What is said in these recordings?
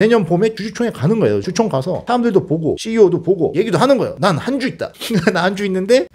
내년 봄에 주주총회 가는 거예요. 주총 가서 사람들도 보고 CEO도 보고 얘기도 하는 거예요. 난 한 주 있다. 나 한 주 있는데.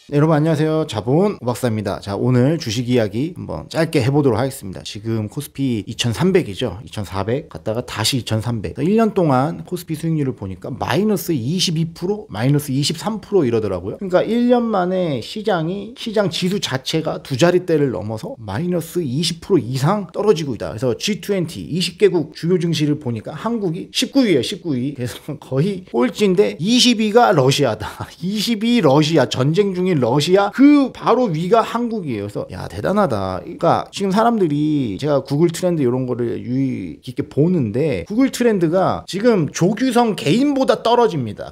네, 여러분 안녕하세요. 자본 오박사입니다. 자, 오늘 주식 이야기 한번 짧게 해보도록 하겠습니다. 지금 코스피 2300이죠. 2400 갔다가 다시 2300. 1년 동안 코스피 수익률을 보니까 마이너스 22%, 마이너스 23% 이러더라고요. 그러니까 1년 만에 시장 지수 자체가 두 자릿대를 넘어서 마이너스 20% 이상 떨어지고 있다. 그래서 G20 20개국 주요 증시를 보니까 한국이 19위예요. 19위. 그래서 거의 꼴찌인데 20위가 러시아다. 20위 러시아. 전쟁 중인 러시아 그 바로 위가 한국이에요. 그래서 야 대단하다. 그러니까 지금 사람들이 제가 구글 트렌드 이런 거를 유의 깊게 보는데 구글 트렌드가 지금 조규성 개인보다 떨어집니다.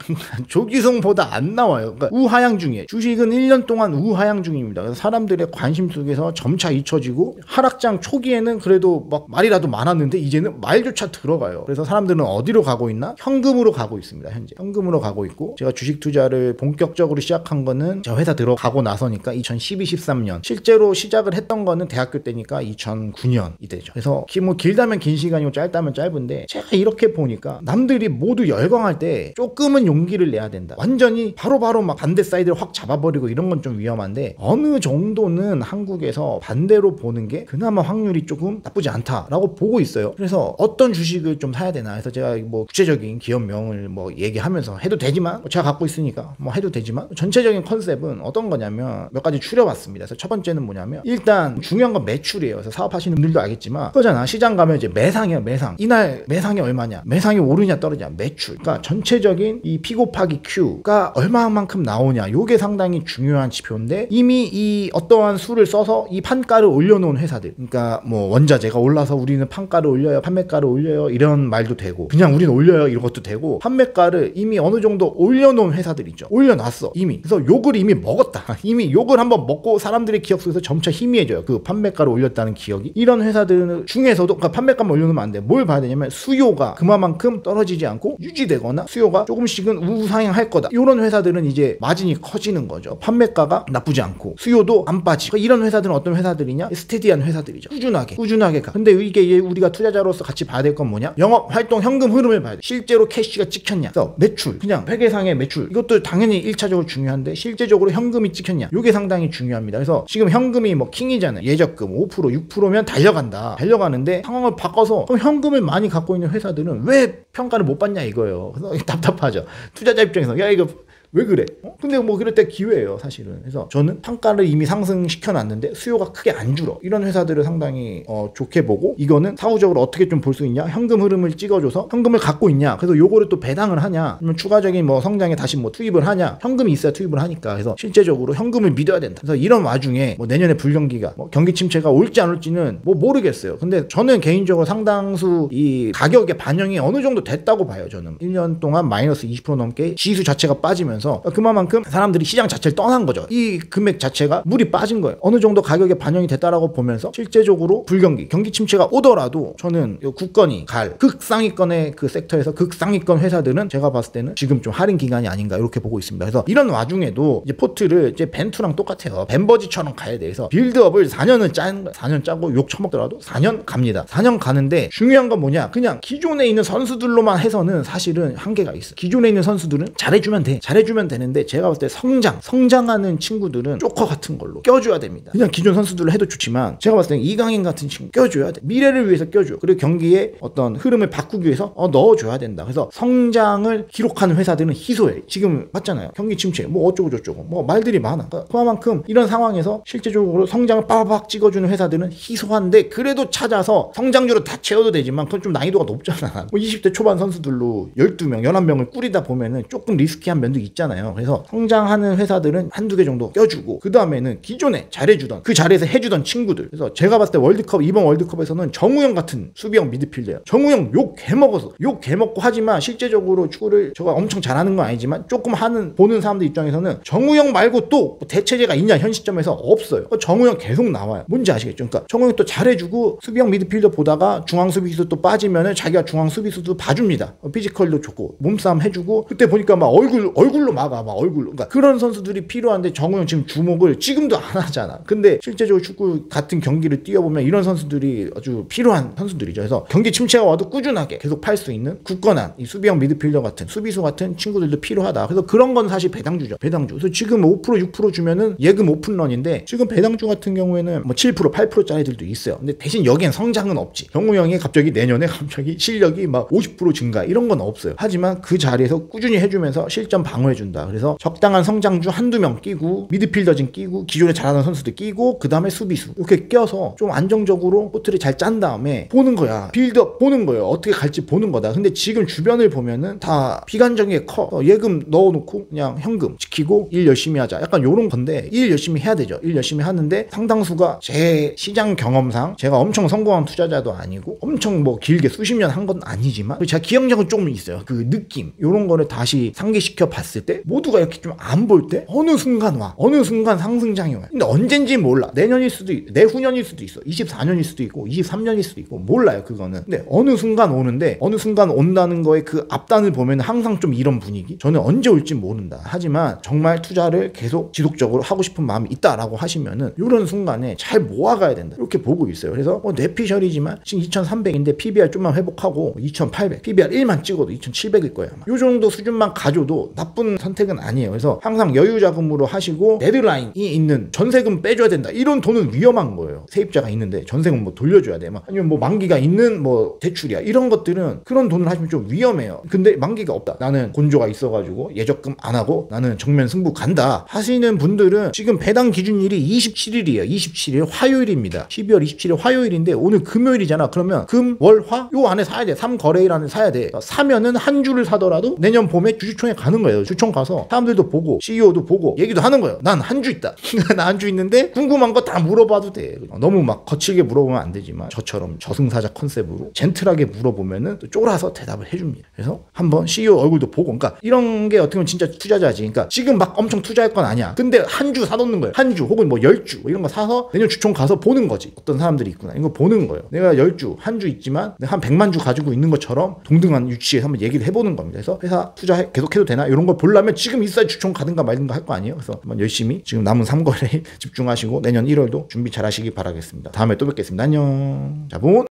조규성보다 안 나와요. 그러니까 우하향 중이에요. 주식은 1년 동안 우하향 중입니다. 그래서 사람들의 관심 속에서 점차 잊혀지고 하락장 초기에는 그래도 막 말이라도 많았는데 이제는 말조차 들어가요. 그래서 사람들은 어디로 가고 있나? 현금으로 가고 있습니다. 현재 현금으로 가고 있고 제가 주식 투자를 본격적으로 시작한 거는 저 회사 들어가고 나서니까 2012, 13년 실제로 시작을 했던 거는 대학교 때니까 2009년이 되죠. 그래서 뭐 길다면 긴 시간이고 짧다면 짧은데 제가 이렇게 보니까 남들이 모두 열광할 때 조금은 용기를 내야 된다. 완전히 바로바로 막 반대 사이드를 확 잡아버리고 이런 건 좀 위험한데 어느 정도는 한국에서 반대로 보는 게 그나마 확률이 조금 나쁘지 않다라고 보고 있어요. 그래서 어떤 주식을 좀 사야 되나 해서 제가 뭐 구체적인 기업명을 뭐 얘기하면서 해도 되지만 제가 갖고 있으니까 뭐 해도 되지만 전체적인 컨셉은 어떤 거냐면 몇 가지 추려봤습니다. 그래서 첫 번째는 뭐냐면 일단 중요한 건 매출이에요. 그래서 사업하시는 분들도 알겠지만 그거잖아. 시장 가면 이제 매상이에요. 매상. 이날 매상이 얼마냐? 매상이 오르냐 떨어지냐? 매출. 그러니까 전체적인 이 P 곱하기 Q가 얼마만큼 나오냐? 요게 상당히 중요한 지표인데 이미 이 어떠한 수를 써서 이 판가를 올려놓은 회사들. 그러니까 뭐 원자재가 올라서 우리는 판가를 올려요. 판매가를 올려요. 이런 말도 되고 그냥 우리는 올려요. 이런 것도 되고 판매가를 이미 어느 정도 올려놓은 회사들 있죠. 올려놨어. 이미. 그래서 욕을 이미 먹었다. 이미 욕을 한번 먹고 사람들의 기억 속에서 점차 희미해져요. 그 판매가를 올렸다는 기억이. 이런 회사들 중에서도 그러니까 판매가만 올려놓으면 안 돼. 뭘 봐야 되냐면 수요가 그만큼 떨어지지 않고 유지되거나 수요가 조금씩은 우상향할 거다. 이런 회사들은 이제 마진이 커지는 거죠. 판매가가 나쁘지 않고 수요도 안 빠지고. 그러니까 이런 회사들은 어떤 회사들이냐? 스테디한 회사들이죠. 꾸준하게 가. 근데 이게 우리가 투자자로서 같이 봐야 될 건 뭐냐? 영업 활동 현금 흐름을 봐야 돼. 실제로 캐시가 찍혔냐? 그래서 매출, 그냥 회계상의 매출. 이것도 당연히 1차적으로 중요한데 실제적으로 현금이 찍혔냐? 이게 상당히 중요합니다. 그래서 지금 현금이 뭐 킹이잖아요. 예적금 5%, 6%면 달려가는데 상황을 바꿔서 그럼 현금을 많이 갖고 있는 회사들은 왜 평가를 못 받냐 이거예요. 그래서 답답하죠. 투자자 입장에서 야 이거 왜 그래? 근데 뭐 그럴 때 기회예요 사실은. 그래서 저는 판가를 이미 상승시켜 놨는데 수요가 크게 안 줄어. 이런 회사들을 상당히 좋게 보고 이거는 사후적으로 어떻게 좀 볼 수 있냐? 현금 흐름을 찍어줘서 현금을 갖고 있냐? 그래서 요거를 또 배당을 하냐? 아니면 추가적인 뭐 성장에 다시 뭐 투입을 하냐? 현금이 있어야 투입을 하니까. 그래서 실제적으로 현금을 믿어야 된다. 그래서 이런 와중에 뭐 내년에 불경기가 뭐 경기 침체가 올지 안 올지는 뭐 모르겠어요. 근데 저는 개인적으로 상당수 이 가격의 반영이 어느 정도 됐다고 봐요. 저는 1년 동안 마이너스 20% 넘게 지수 자체가 빠지면 그만큼 사람들이 시장 자체를 떠난 거죠. 이 금액 자체가 물이 빠진 거예요. 어느 정도 가격에 반영이 됐다라고 보면서 실제적으로 불경기, 경기 침체가 오더라도 저는 국건이 극상위권의 그 섹터에서 극상위권 회사들은 제가 봤을 때는 지금 좀 할인 기간이 아닌가 이렇게 보고 있습니다. 그래서 이런 와중에도 이제 포트를 이제 벤투랑 똑같아요. 벤버지처럼 가야 돼. 그래서 빌드업을 4년을 짠 거야. 4년 짜고 욕 처먹더라도 4년 갑니다. 4년 가는데 중요한 건 뭐냐? 그냥 기존에 있는 선수들로만 해서는 사실은 한계가 있어. 기존에 있는 선수들은 잘해주면 돼. 잘해주면 되는데 제가 봤을 때 성장하는 친구들은 조커 같은 걸로 껴줘야 됩니다. 그냥 기존 선수들을 해도 좋지만 제가 봤을 때 이강인 같은 친구 껴줘야 돼. 미래를 위해서 껴줘. 그리고 경기의 어떤 흐름을 바꾸기 위해서 넣어줘야 된다. 그래서 성장을 기록하는 회사들은 희소해. 지금 봤잖아요. 경기 침체 뭐 어쩌고 저쩌고 뭐 말들이 많아. 그만큼 이런 상황에서 실제적으로 성장을 빠박 찍어주는 회사들은 희소한데 그래도 찾아서 성장률을 다 채워도 되지만 그건 좀 난이도가 높잖아. 뭐 20대 초반 선수들로 12명, 11명을 꾸리다 보면은 조금 리스키한 면도 있잖아요. 그래서 성장하는 회사들은 한두 개 정도 껴주고 그 다음에는 기존에 잘해주던 그 자리에서 해주던 친구들. 그래서 제가 봤을 때 이번 월드컵에서는 정우영 같은 수비형 미드필더예요. 정우영 욕 개먹어서 욕 개먹고 하지만 실제적으로 축구를 저가 엄청 잘하는 건 아니지만 조금 보는 사람들 입장에서는 정우영 말고 또 대체제가 있냐 현 시점에서 없어요. 정우영 계속 나와요. 뭔지 아시겠죠? 그러니까 정우영 또 잘해주고 수비형 미드필더 보다가 중앙 수비수 또 빠지면은 자기가 중앙 수비수도 봐줍니다. 피지컬도 좋고 몸싸움 해주고 그때 보니까 막 얼굴로 얼굴로 막아, 막 얼굴로. 그러니까 그런 선수들이 필요한데 정우영 지금 주목을 지금도 안 하잖아. 근데 실제적으로 축구 같은 경기를 뛰어보면 이런 선수들이 아주 필요한 선수들이죠. 그래서 경기 침체가 와도 꾸준하게 계속 팔 수 있는 굳건한 이 수비형 미드필더 같은 수비수 같은 친구들도 필요하다. 그래서 그런 건 사실 배당주죠. 배당주. 그래서 지금 5% 6% 주면은 예금 오픈런인데 지금 배당주 같은 경우에는 뭐 7% 8%짜리들도 있어요. 근데 대신 여기엔 성장은 없지. 정우영이 갑자기 내년에 갑자기 실력이 막 50% 증가 이런 건 없어요. 하지만 그 자리에서 꾸준히 해주면서 실점 방어해준다. 그래서 적당한 성장주 한두 명 끼고 미드필더진 끼고 기존에 잘하는 선수들 끼고 그 다음에 수비수 이렇게 껴서 좀 안정적으로 코트를 잘 짠 다음에 보는 거야. 빌드업 보는 거예요. 어떻게 갈지 보는 거다. 근데 지금 주변을 보면은 다 비관적인 게 커. 예금 넣어놓고 그냥 현금 지키고 일 열심히 하자. 약간 요런 건데 일 열심히 해야 되죠. 일 열심히 하는데 상당수가 제 시장 경험상 제가 엄청 성공한 투자자도 아니고 엄청 뭐 길게 수십 년 한 건 아니지만 제가 기억력은 조금 있어요. 그 느낌 요런 거를 다시 상기시켜 봤을 때 모두가 이렇게 좀 안 볼 때 어느 순간 와. 어느 순간 상승장이 와요. 근데 언젠지 몰라. 내년일 수도 있고 내후년일 수도 있어. 24년일 수도 있고 23년일 수도 있고 몰라요. 그거는. 근데 어느 순간 오는데 어느 순간 온다는 거에 그 앞단을 보면 항상 좀 이런 분위기. 저는 언제 올지 모른다. 하지만 정말 투자를 계속 지속적으로 하고 싶은 마음이 있다라고 하시면은 이런 순간에 잘 모아가야 된다. 이렇게 보고 있어요. 그래서 뇌피셜이지만 지금 2300인데 PBR 좀만 회복하고 2800 PBR 1만 찍어도 2700일 거예요. 아마. 이 정도 수준만 가져도 나쁜 선택은 아니에요. 그래서 항상 여유 자금으로 하시고 데드라인이 있는 전세금 빼줘야 된다. 이런 돈은 위험한 거예요. 세입자가 있는데 전세금 뭐 돌려줘야 돼. 막 아니면 뭐 만기가 있는 뭐 대출이야. 이런 것들은 그런 돈을 하시면 좀 위험해요. 근데 만기가 없다. 나는 곤조가 있어가지고 예적금 안 하고 나는 정면 승부 간다 하시는 분들은 지금 배당 기준일이 27일이에요. 27일 화요일입니다. 12월 27일 화요일인데 오늘 금요일이잖아. 그러면 금, 월, 화 요 안에 사야 돼. 3거래일 안에 사야 돼. 사면은 한 주를 사더라도 내년 봄에 주주총회 가는 거예요. 주총 가서 사람들도 보고 CEO도 보고 얘기도 하는 거예요. 난 한 주 있다. 나 한 주 있는데 궁금한 거 다 물어봐도 돼. 너무 막 거칠게 물어보면 안 되지만 저처럼 저승사자 컨셉으로 젠틀하게 물어보면은 또 쫄아서 대답을 해줍니다. 그래서 한번 CEO 얼굴도 보고, 그러니까 이런 게 어떻게 보면 진짜 투자자지. 그러니까 지금 막 엄청 투자할 건 아니야. 근데 한 주 사놓는 거예요. 한 주 혹은 뭐 10주 이런 거 사서 내년 주총 가서 보는 거지. 어떤 사람들이 있구나. 이거 보는 거예요. 내가 10주, 한 주 있지만 한 100만 주 가지고 있는 것처럼 동등한 위치에서 한번 얘기를 해보는 겁니다. 그래서 회사 투자 계속해도 되나? 이런 걸 보려면 지금 있어야 주총 가든가 말든가 할 거 아니에요. 그래서 한번 열심히 지금 남은 3거래에 집중하시고 내년 1월도 준비 잘 하시기 바라겠습니다. 다음에 또 뵙겠습니다. 안녕. 자본.